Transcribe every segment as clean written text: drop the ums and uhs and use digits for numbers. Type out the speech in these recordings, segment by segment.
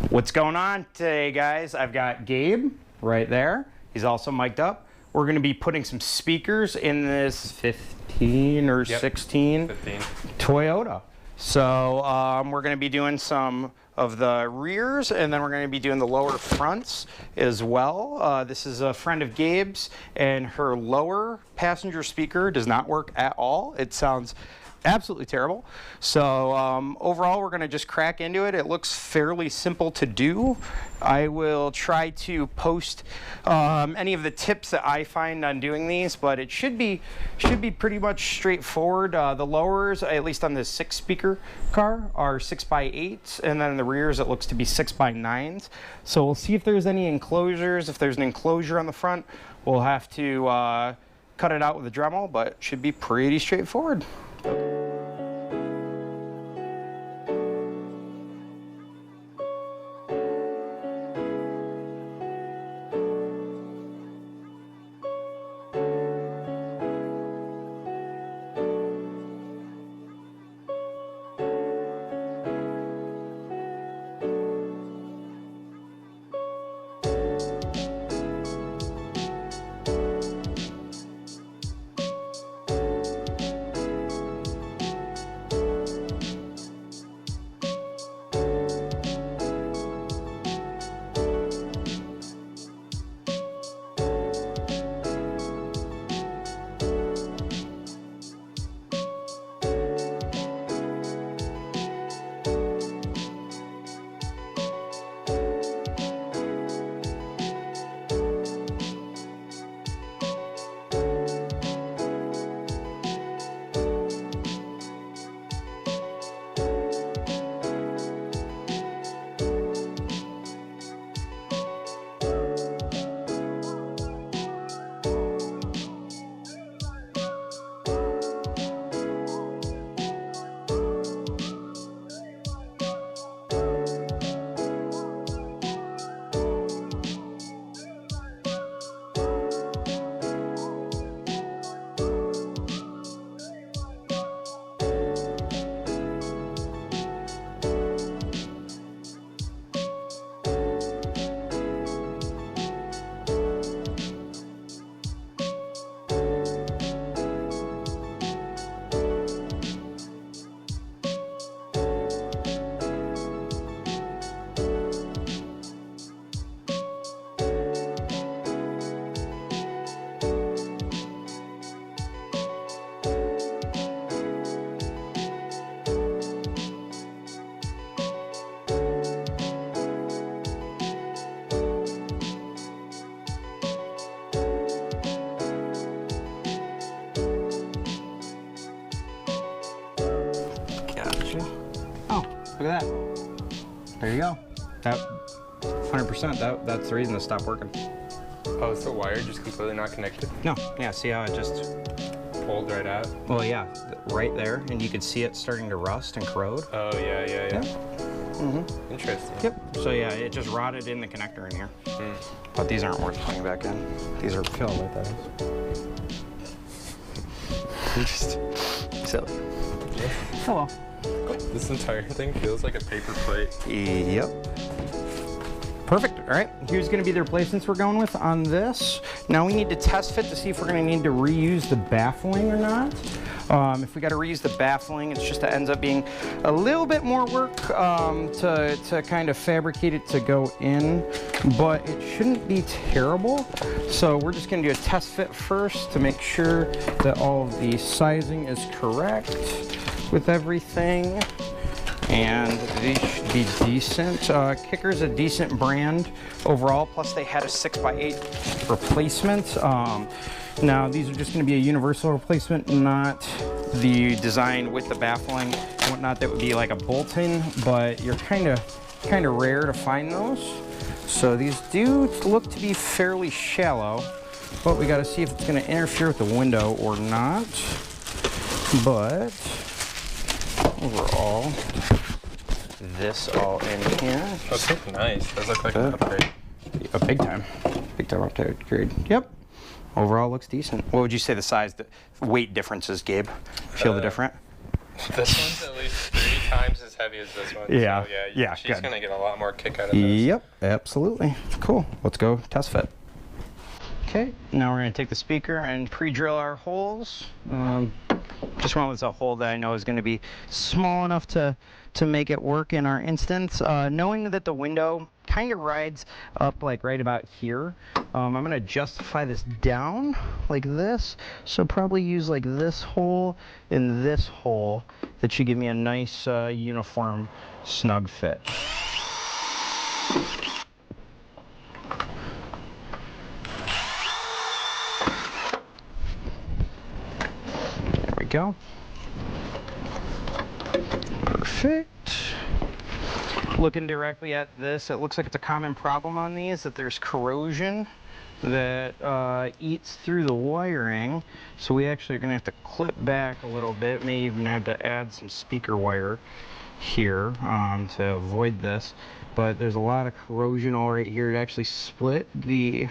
What's going on today, guys? I've got Gabe right there. He's also mic'd up. We're going to be putting some speakers in this 15 or 16 Toyota. So we're going to be doing some of the rears, and then we're going to be doing the lower fronts as well. This is a friend of Gabe's, and her lower passenger speaker does not work at all. It sounds absolutely terrible. So overall, we're going to just crack into it. It looks fairly simple to do. I will try to post any of the tips that I find on doing these, but it should be pretty much straightforward. The lowers, at least on this 6-speaker car, are 6x8s, and then the rears it looks to be 6x9s. So we'll see if there's any enclosures. If there's an enclosure on the front, we'll have to cut it out with a Dremel, but it should be pretty straightforward. Oh, look at that. There you go. That 100%, that's the reason it stopped working. Oh, is the wire just completely not connected? No, yeah, see how it just pulled right out? Well, yeah, right there, and you could see it starting to rust and corrode. Oh, yeah. Mm-hmm. Interesting. Yep, so yeah, it just rotted in the connector in here. But these aren't worth putting back in. These are filled with those. Just silly. Yeah. Hello. This entire thing feels like a paper plate. Yep. Perfect. All right, here's going to be the replacements we're going with on this. Now we need to test fit to see if we're going to need to reuse the baffling or not. If we got to reuse the baffling, it's just that ends up being a little bit more work to kind of fabricate it to go in, but it shouldn't be terrible. So we're just going to do a test fit first to make sure that all of the sizing is correct with everything. And these should be decent. Kicker's a decent brand overall, plus they had a 6x8 replacement. Now these are just going to be a universal replacement, not the design with the baffling and whatnot. That would be like a bolt-in, but you're kind of rare to find those. So these do look to be fairly shallow, but we got to see if it's going to interfere with the window or not. But overall, this all in here. Those look nice. Those look like an upgrade. A big time upgrade. Yep. Overall looks decent. What would you say the size, the weight differences, Gabe? Feel the different? This one's at least 3 times as heavy as this one. Yeah. So, yeah. Yeah, She's good. gonna get a lot more kick out of this. Yep, absolutely. Cool. Let's go test fit. Okay, now we're going to take the speaker and pre-drill our holes. Just went with a hole that I know is going to be small enough to make it work in our instance. Knowing that the window kind of rides up like right about here, I'm going to justify this down like this. So probably use like this hole and this hole. That should give me a nice uniform snug fit. There we go. Perfect. Looking directly at this, it looks like it's a common problem on these, that there's corrosion that eats through the wiring. So we actually are going to have to clip back a little bit, may even have to add some speaker wire here to avoid this. But there's a lot of corrosion all right here. It actually split the,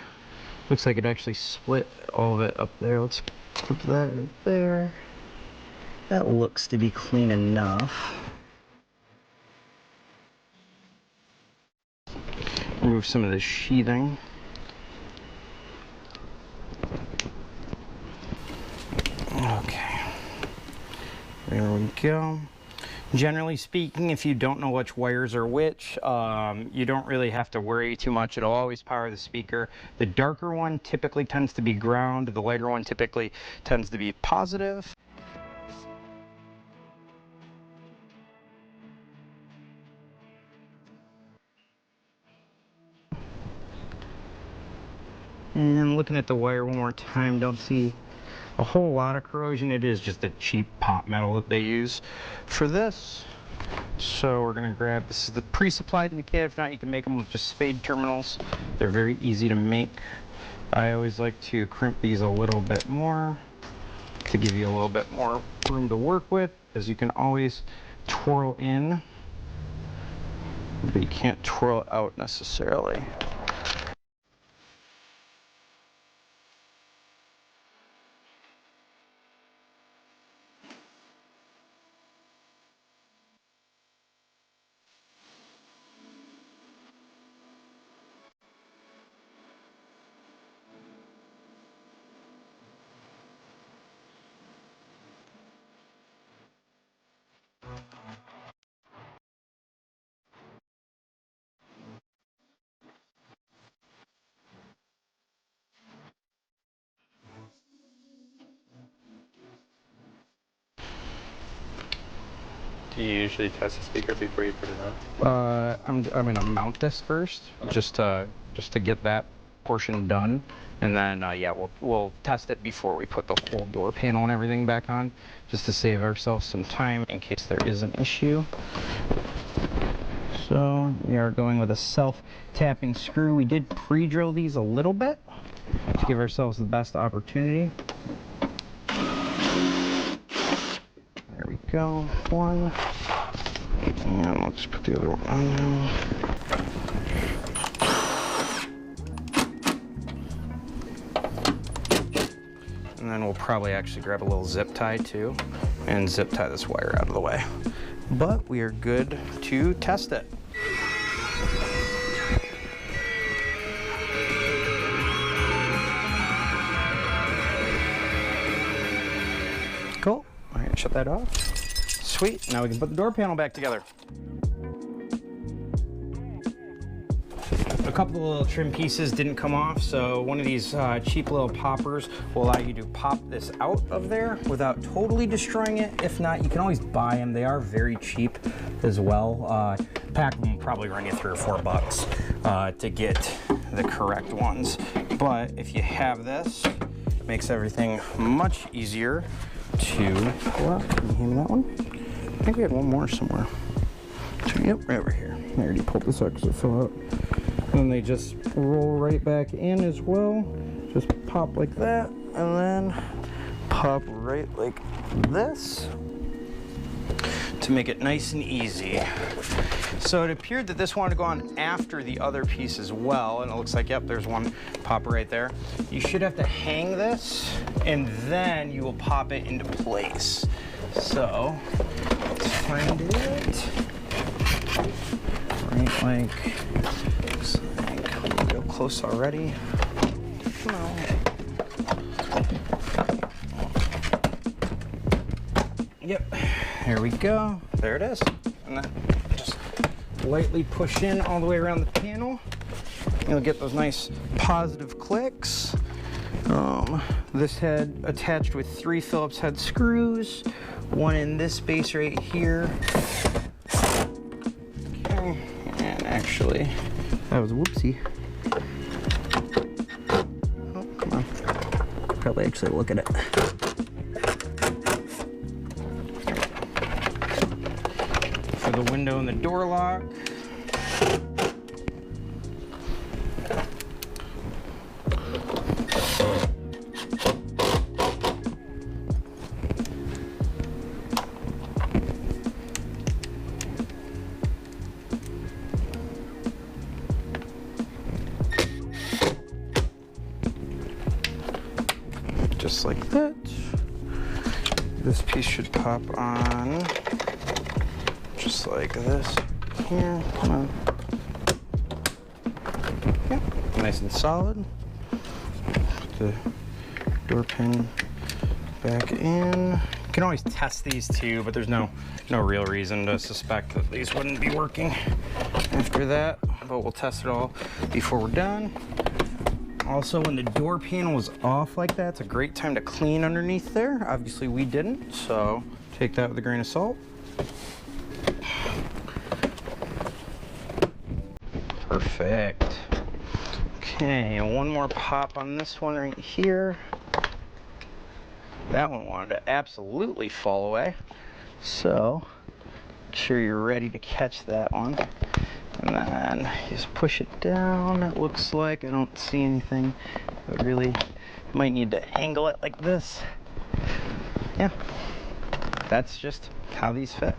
looks like it actually split all of it up there. Let's put that in there. That looks to be clean enough. Remove some of the sheathing. Okay, there we go. Generally speaking, if you don't know which wires are which, you don't really have to worry too much. It'll always power the speaker. The darker one typically tends to be ground. The lighter one typically tends to be positive. And looking at the wire one more time, don't see a whole lot of corrosion. It is just a cheap pot metal that they use for this. So we're gonna grab, this is the pre-supplied in the kit. If not, you can make them with just spade terminals. They're very easy to make. I always like to crimp these a little bit more to give you a little bit more room to work with, as you can always twirl in, but you can't twirl out necessarily. Do you usually test the speaker before you put it on? I'm gonna mount this first, just to get that portion done, and then yeah, we'll test it before we put the whole door panel and everything back on, just to save ourselves some time in case there is an issue. So we are going with a self-tapping screw. We did pre-drill these a little bit to give ourselves the best opportunity. There we go, one. And let's put the other one on now. And then we'll probably actually grab a little zip tie too and zip tie this wire out of the way. But we are good to test it. Cool. All right, shut that off. Sweet. Now we can put the door panel back together. A couple of little trim pieces didn't come off, so one of these cheap little poppers will allow you to pop this out of there without totally destroying it. If not, you can always buy them. They are very cheap as well. Pack of them will probably run you $3 or $4 to get the correct ones. But if you have this, it makes everything much easier to pull out. Can you hand me that one? I think we had one more somewhere. Yep, right over here. I already pulled this out because it fell out. And they just roll right back in as well. Just pop like that, and then pop right like this to make it nice and easy. So it appeared that this wanted to go on after the other piece as well, and it looks like, yep, there's one popper right there. You should have to hang this, and then you will pop it into place. So let's find it. Right, like, looks like we're real close already. Come on. Yep, there we go. There it is. And then just lightly push in all the way around the panel. You'll get those nice positive clicks. This head attached with 3 Phillips head screws, one in this base right here. Okay, and actually, that was a whoopsie. Oh, come on. Probably actually look at it. For the window and the door lock. Just like that. This piece should pop on just like this here. Come on. Yeah, nice and solid. Put the door pin back in. You can always test these too, but there's no real reason to suspect that these wouldn't be working after that. But we'll test it all before we're done. Also, when the door panel is off like that, it's a great time to clean underneath there. Obviously, we didn't, so take that with a grain of salt. Perfect. Okay, and one more pop on this one right here. That one wanted to absolutely fall away, so make sure you're ready to catch that one. And then just push it down. It looks like I don't see anything, but really might need to angle it like this. Yeah, that's just how these fit.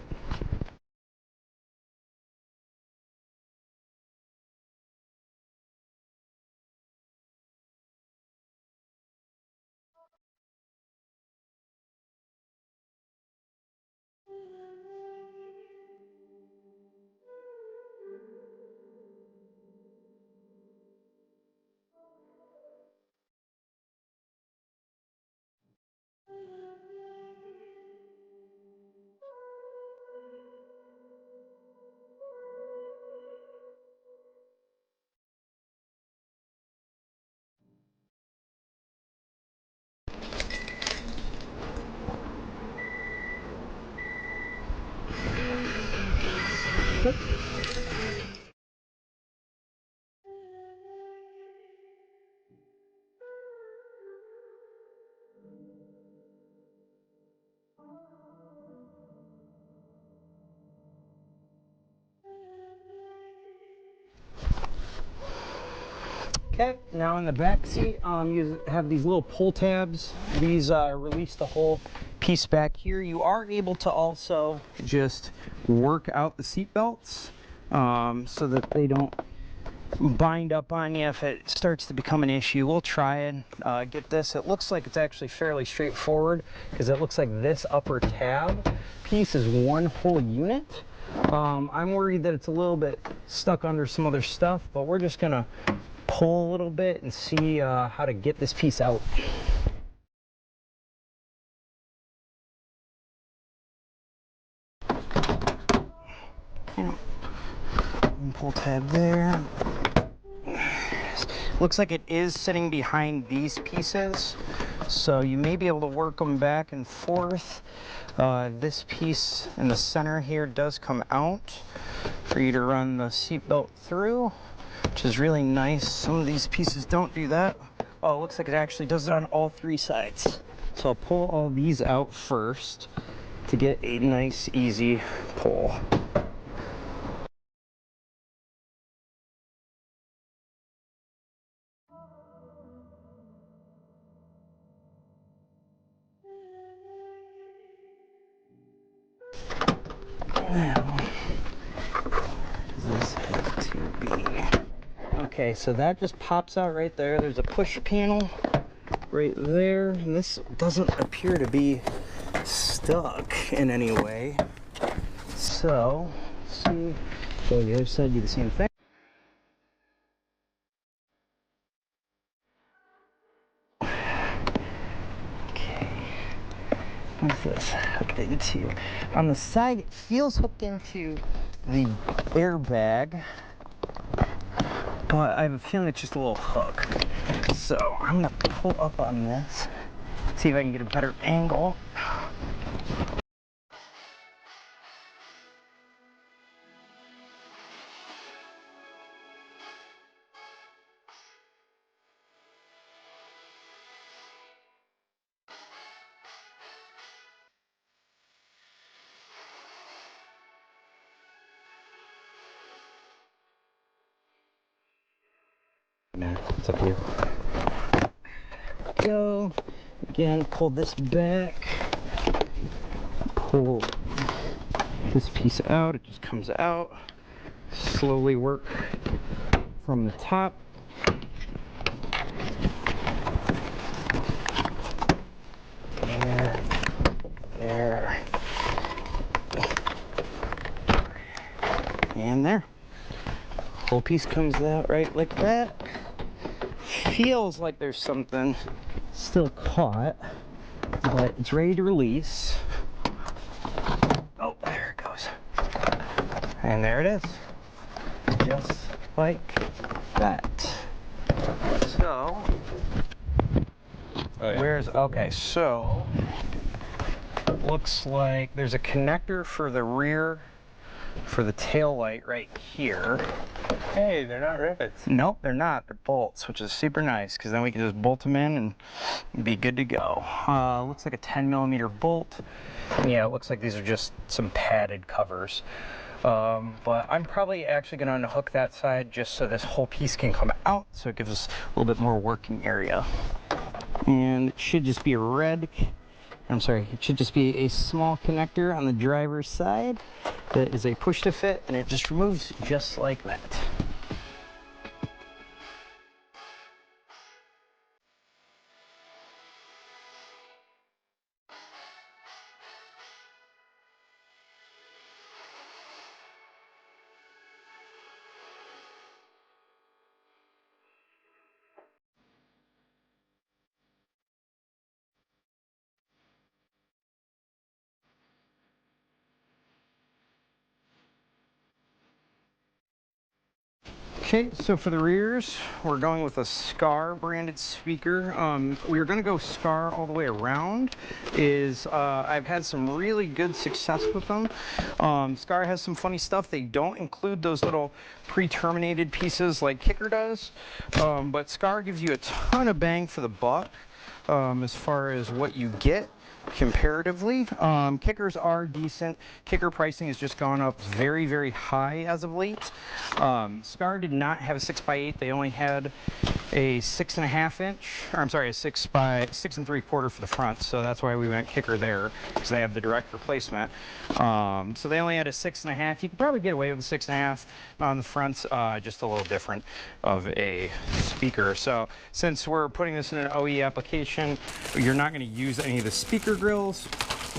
Okay, now in the back seat, you have these little pull tabs. These release the whole piece back here. You are able to also just work out the seat belts so that they don't bind up on you if it starts to become an issue. We'll try and get this. It looks like it's actually fairly straightforward because it looks like this upper tab piece is one whole unit. I'm worried that it's a little bit stuck under some other stuff, but we're just gonna pull a little bit and see how to get this piece out. One pull tab there. Looks like it is sitting behind these pieces, so you may be able to work them back and forth. This piece in the center here does come out for you to run the seat belt through, which is really nice. Some of these pieces don't do that. Oh, it looks like it actually does it on all 3 sides. So I'll pull all these out first to get a nice, easy pull. Now, this has to be... Okay, so that just pops out right there. There's a push panel right there, and this doesn't appear to be stuck in any way. So, let's see, go to the other side, do the same thing. Okay, what's this hooked into? On the side, it feels hooked into the airbag, but I have a feeling it's just a little hook. So I'm gonna pull up on this, see if I can get a better angle. No, it's up to you. Go. Again, pull this back. Pull this piece out. It just comes out. Slowly work from the top. There. There. And there. Whole piece comes out right like that. Feels like there's something still caught, but it's ready to release. Oh, there it goes. And there it is. Just like that. So, okay, so, looks like there's a connector for the rear, for the tail light right here. Hey, they're not rivets. Nope, they're not. They're bolts, which is super nice because then we can just bolt them in and be good to go. Looks like a 10mm bolt. Yeah, it looks like these are just some padded covers. But I'm probably actually going to unhook that side just so this whole piece can come out, so it gives us a little bit more working area. And it should just be a it should just be a small connector on the driver's side that is a push to fit, and it just removes just like that. Okay, so for the rears, we're going with a Scar branded speaker. We're going to go Scar all the way around. I've had some really good success with them. Scar has some funny stuff. They don't include those little pre-terminated pieces like Kicker does, but Scar gives you a ton of bang for the buck as far as what you get comparatively. Kickers are decent. Kicker pricing has just gone up very, very high as of late. Scar did not have a 6x8. They only had a 6.5 inch, or I'm sorry, a 6 3/4 for the front. So that's why we went Kicker there, because they have the direct replacement. So they only had a 6.5. You could probably get away with a 6.5 on the front, just a little different of a speaker. So since we're putting this in an OE application, you're not going to use any of the speaker grills,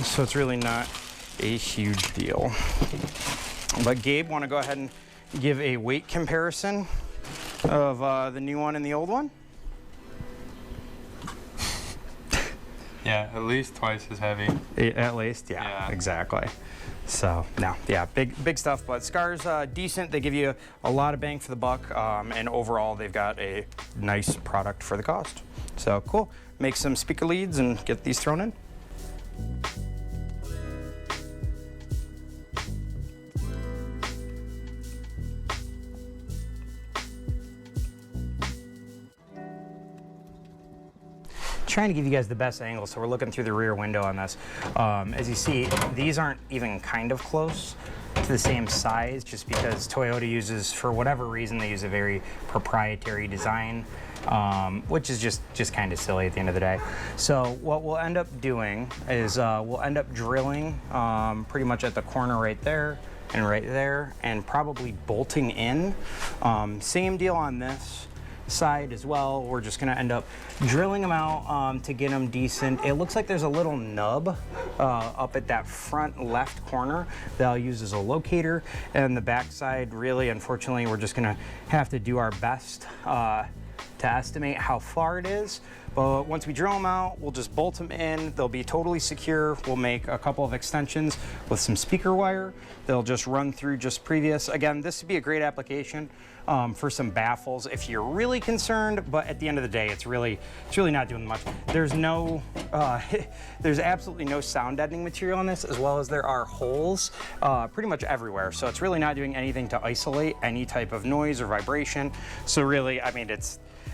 so it's really not a huge deal. But Gabe, want to go ahead and give a weight comparison of the new one and the old one? Yeah, at least twice as heavy. At least, yeah. Exactly. So, no, yeah, big stuff, but Scar's decent. They give you a lot of bang for the buck, and overall, they've got a nice product for the cost. So, cool. Make some speaker leads and get these thrown in. Trying to give you guys the best angle, so we're looking through the rear window on this. As you see, these aren't even kind of close to the same size, just because Toyota uses, for whatever reason, they use a very proprietary design, which is just kind of silly at the end of the day. So what we'll end up doing is we'll end up drilling pretty much at the corner right there and right there, and probably bolting in. Same deal on this. side as well. We're just gonna end up drilling them out to get them decent. It looks like there's a little nub up at that front left corner that I'll use as a locator, and the back side, really, unfortunately, we're just gonna have to do our best to estimate how far it is. But once we drill them out, we'll just bolt them in. They'll be totally secure. We'll make a couple of extensions with some speaker wire. They'll just run through just previous. Again, this would be a great application for some baffles if you're really concerned, but at the end of the day, it's really not doing much. There's no, there's absolutely no sound deadening material on this, as well as there are holes pretty much everywhere. So it's really not doing anything to isolate any type of noise or vibration. So really, I mean,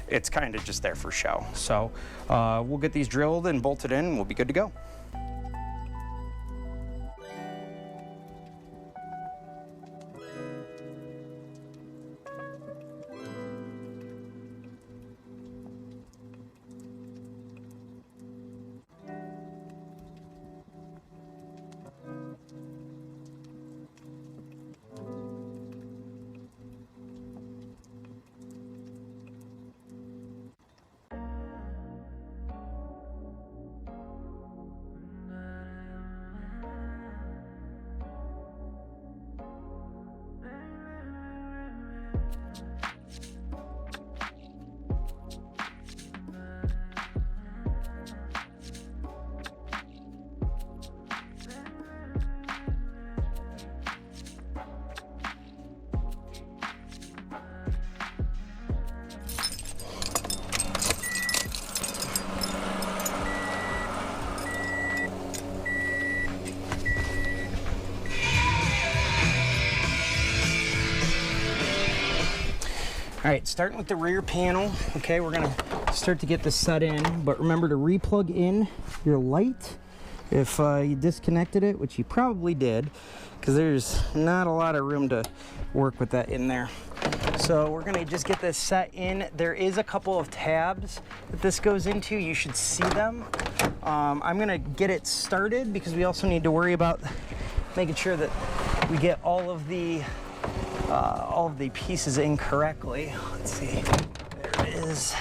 it's kind of just there for show. So we'll get these drilled and bolted in, and we'll be good to go. All right, starting with the rear panel, okay, we're gonna start to get this set in, but remember to re-plug in your light if you disconnected it, which you probably did, because there's not a lot of room to work with that in there. So we're gonna just get this set in. There is a couple of tabs that this goes into. You should see them. I'm gonna get it started because we also need to worry about making sure that we get all of the pieces in correctly. Let's see, there it is.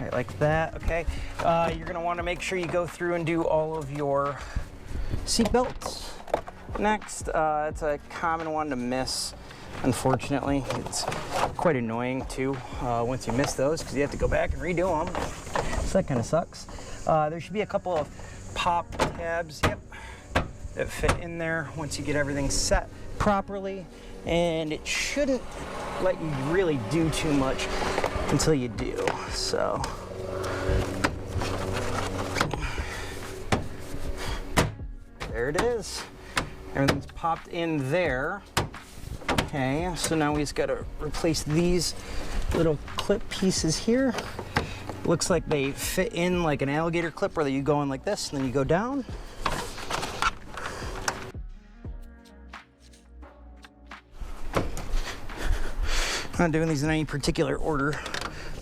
Right, like that, okay. You're gonna wanna make sure you go through and do all of your seat belts. Next, it's a common one to miss, unfortunately. It's quite annoying too, once you miss those, because you have to go back and redo them. So that kind of sucks. There should be a couple of pop tabs, yep, that fit in there once you get everything set properly. And it shouldn't let you really do too much until you do, so. There it is. Everything's popped in there. Okay, so now we just gotta replace these little clip pieces here. Looks like they fit in like an alligator clip where you go in like this and then you go down. Not doing these in any particular order,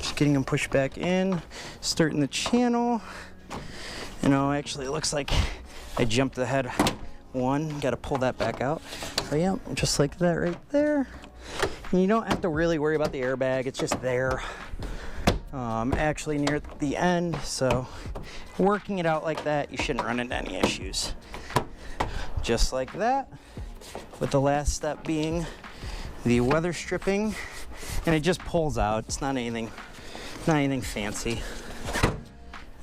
just getting them pushed back in, starting the channel. You know, actually it looks like I jumped ahead one, got to pull that back out. So yeah, just like that right there. And you don't have to really worry about the airbag, it's just there. Actually near the end, so working it out like that, you shouldn't run into any issues. Just like that, with the last step being the weather stripping. And it just pulls out. It's not anything fancy.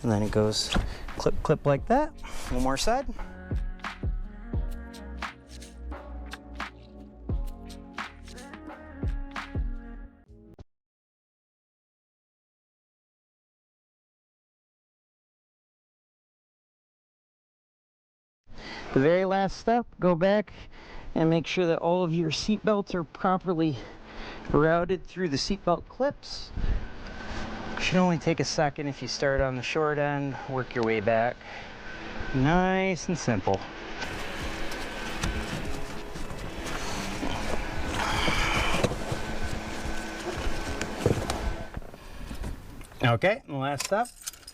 And then it goes clip, clip like that. One more side. The very last step, go back and make sure that all of your seat belts are properly routed through the seatbelt clips. Should only take a second if you start on the short end, work your way back. Nice and simple. Okay, and the last step,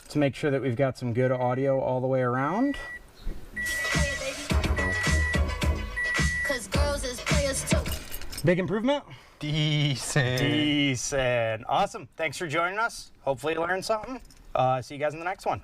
to make sure that we've got some good audio all the way around. Big improvement? Decent. Decent. Awesome. Thanks for joining us. Hopefully you learned something. See you guys in the next one.